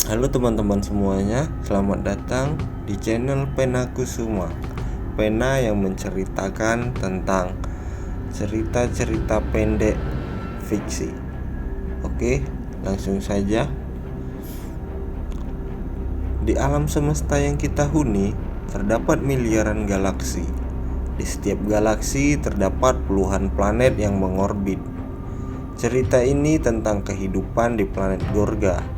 Halo teman-teman semuanya, selamat datang di channel Pena Kusuma, pena yang menceritakan tentang cerita-cerita pendek fiksi. Oke, langsung saja. Di alam semesta yang kita huni, terdapat miliaran galaksi. Di setiap galaksi terdapat puluhan planet yang mengorbit. Cerita ini tentang kehidupan di planet Gorga.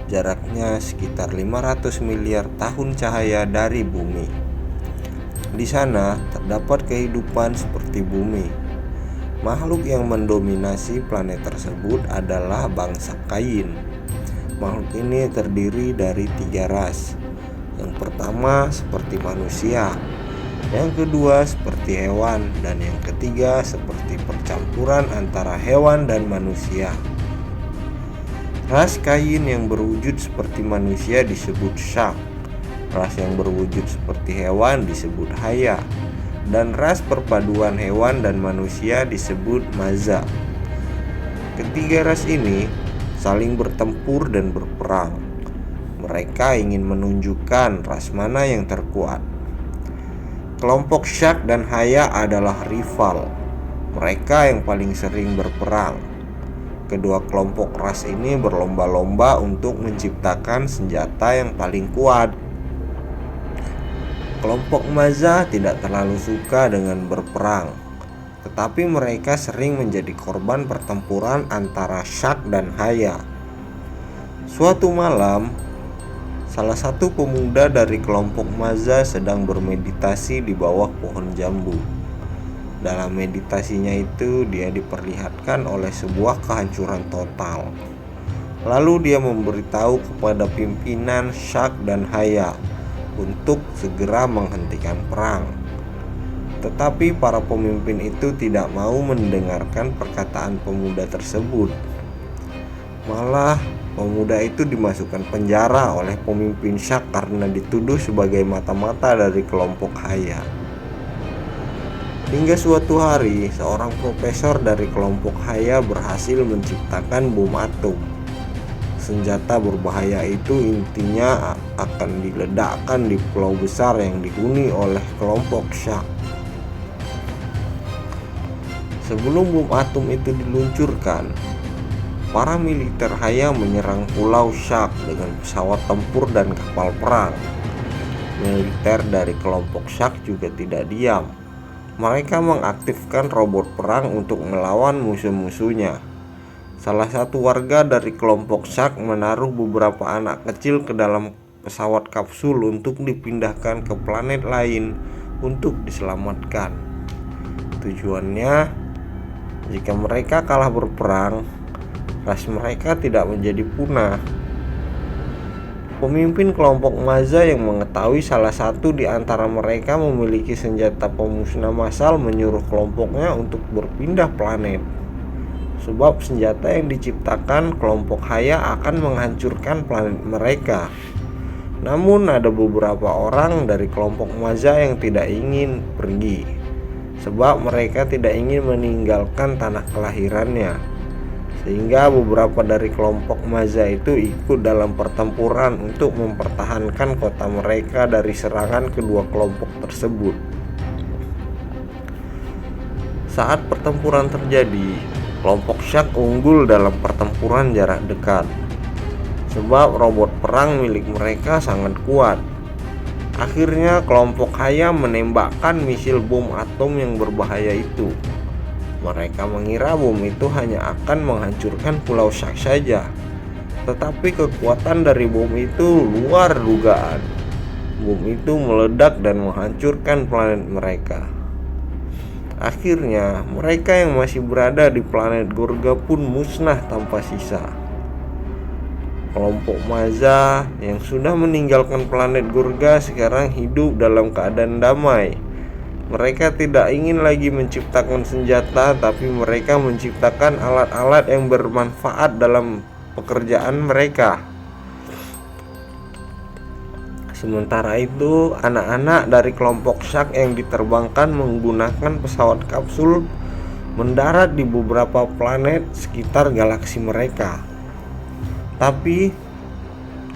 Jaraknya sekitar 500 miliar tahun cahaya dari bumi. Di sana terdapat kehidupan seperti bumi. Makhluk yang mendominasi planet tersebut adalah bangsa Kain. Makhluk ini terdiri dari 3 ras. Yang pertama seperti manusia, yang kedua seperti hewan, dan yang ketiga seperti percampuran antara hewan dan manusia. Ras Kain yang berwujud seperti manusia disebut Shak. Ras yang berwujud seperti hewan disebut Haya. Dan ras perpaduan hewan dan manusia disebut Maza. Ketiga ras ini saling bertempur dan berperang. Mereka ingin menunjukkan ras mana yang terkuat. Kelompok Shak dan Haya adalah rival. Mereka yang paling sering berperang. Kedua kelompok ras ini berlomba-lomba untuk menciptakan senjata yang paling kuat. Kelompok Maza tidak terlalu suka dengan berperang, tetapi mereka sering menjadi korban pertempuran antara Shak dan Haya. Suatu malam, salah satu pemuda dari kelompok Maza sedang bermeditasi di bawah pohon jambu. Dalam meditasinya itu, dia diperlihatkan oleh sebuah kehancuran total. Lalu dia memberitahu kepada pimpinan Shak dan Haya untuk segera menghentikan perang. Tetapi para pemimpin itu tidak mau mendengarkan perkataan pemuda tersebut. Malah pemuda itu dimasukkan penjara oleh pemimpin Shak karena dituduh sebagai mata-mata dari kelompok Haya. Hingga suatu hari, seorang profesor dari kelompok Haya berhasil menciptakan bom atom. Senjata berbahaya itu intinya akan diledakkan di pulau besar yang dihuni oleh kelompok Shak. Sebelum bom atom itu diluncurkan, para militer Haya menyerang pulau Shak dengan pesawat tempur dan kapal perang. Militer dari kelompok Shak juga tidak diam. Mereka mengaktifkan robot perang untuk melawan musuh-musuhnya. Salah satu warga dari kelompok Shak menaruh beberapa anak kecil ke dalam pesawat kapsul untuk dipindahkan ke planet lain untuk diselamatkan. Tujuannya, jika mereka kalah berperang, ras mereka tidak menjadi punah. Pemimpin kelompok Maza yang mengetahui salah satu di antara mereka memiliki senjata pemusnah massal menyuruh kelompoknya untuk berpindah planet. Sebab senjata yang diciptakan kelompok Haya akan menghancurkan planet mereka. Namun ada beberapa orang dari kelompok Maza yang tidak ingin pergi, sebab mereka tidak ingin meninggalkan tanah kelahirannya. Sehingga beberapa dari kelompok Maza itu ikut dalam pertempuran untuk mempertahankan kota mereka dari serangan kedua kelompok tersebut. Saat pertempuran terjadi, kelompok Shak unggul dalam pertempuran jarak dekat, sebab robot perang milik mereka sangat kuat. Akhirnya kelompok Haya menembakkan misil bom atom yang berbahaya itu. Mereka mengira bom itu hanya akan menghancurkan pulau Shak saja, tetapi kekuatan dari bom itu luar dugaan. Bom itu meledak dan menghancurkan planet mereka. Akhirnya mereka yang masih berada di planet Gorga pun musnah tanpa sisa. Kelompok Maza yang sudah meninggalkan planet Gorga sekarang hidup dalam keadaan damai. Mereka tidak ingin lagi menciptakan senjata, tapi mereka menciptakan alat-alat yang bermanfaat dalam pekerjaan mereka. Sementara itu, anak-anak dari kelompok Shak yang diterbangkan menggunakan pesawat kapsul mendarat di beberapa planet sekitar galaksi mereka. Tapi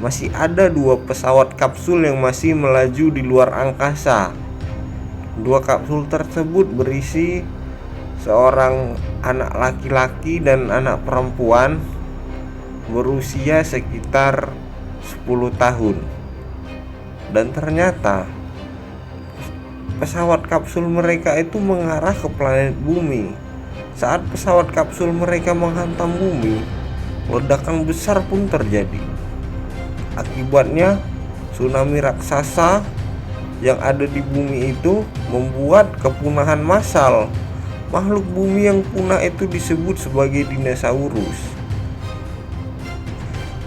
masih ada 2 pesawat kapsul yang masih melaju di luar angkasa. 2 kapsul tersebut berisi seorang anak laki-laki dan anak perempuan berusia sekitar 10 tahun. Dan ternyata pesawat kapsul mereka itu mengarah ke planet bumi. Saat pesawat kapsul mereka menghantam bumi, ledakan besar pun terjadi. Akibatnya tsunami raksasa yang ada di bumi itu membuat kepunahan massal. Makhluk bumi yang punah itu disebut sebagai dinosaurus.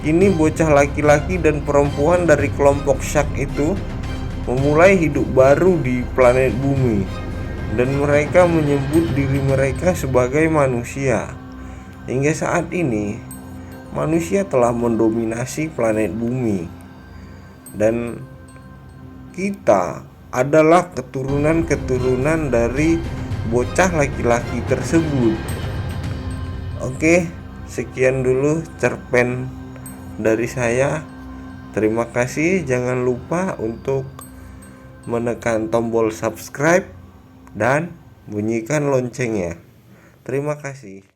Kini bocah laki-laki dan perempuan dari kelompok Shark itu memulai hidup baru di planet bumi, dan mereka menyebut diri mereka sebagai manusia. Hingga saat ini, manusia telah mendominasi planet bumi, dan kita adalah keturunan-keturunan dari bocah laki-laki tersebut. Oke, sekian dulu cerpen dari saya. Terima kasih. Jangan lupa untuk menekan tombol subscribe dan bunyikan loncengnya. Terima kasih.